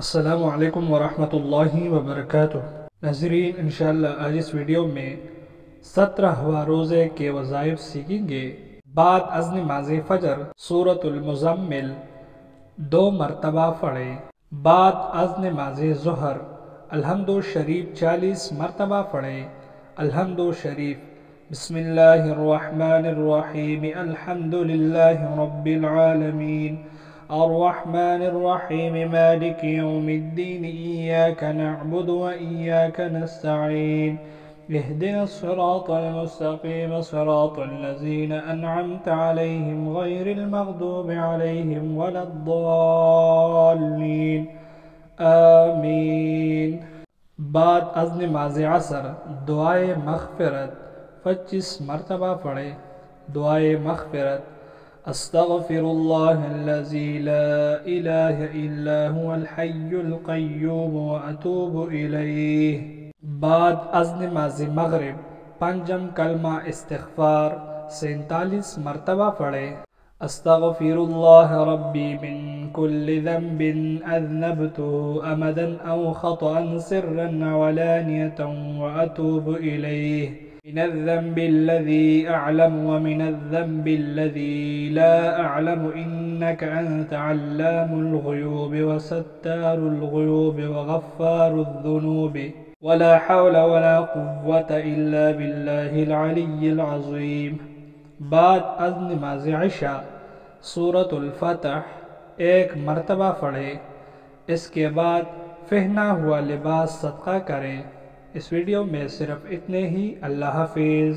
السلام علیکم ورحمۃ اللہ وبرکاتہ۔ ناظرین، انشاءاللہ آج اس ویڈیو میں 17واں روزے کے وظائف سیکھیں گے۔ بعد از نماز فجر سورۃ المزمل 2 مرتبہ پڑھیں۔ بعد از نماز ظہر الحمد شریف 40 مرتبہ پڑھیں۔ الحمد شریف بسم اللہ الرحمن الرحیم الحمد للہ رب العالمین الرحمن الرحیم مالک یوم الدین ایاک نعبد و ایاک نستعین اهدنا الصراط المستقیم صراط الذین انعمت علیہم غیر المغضوب علیہم ولا الضالین آمین۔ بعد از نماز عصر دعائے مغفرت 25 مرتبہ پڑھیں۔ دعائے مغفرت استغفر اللہ الذی لا الہ الا هو الحی القیوم واتوب الیہ۔ بعد از نماز مغرب پنجم کلمہ استغفار 47 مرتبہ پڑھیں۔ استغفر اللہ ربی من کل ذنب اذنبته امدا او خطأ سرا وعلانیة واتوب الیہ، من الذنب الذي أعلم ومن الذنب الذي لا أعلم إنك أنت علام الغيوب وستار الغيوب وغفار الذنوب ولا حول ولا قوة إلا بالله العلي العظيم۔ بعد از نماز عشاء سورة الفتح 1 مرتبہ پڑھیں۔ اس کے بعد پہنا ہوا لباس صدقہ کریں۔ اس ویڈیو میں صرف اتنے ہی۔ اللہ حافظ۔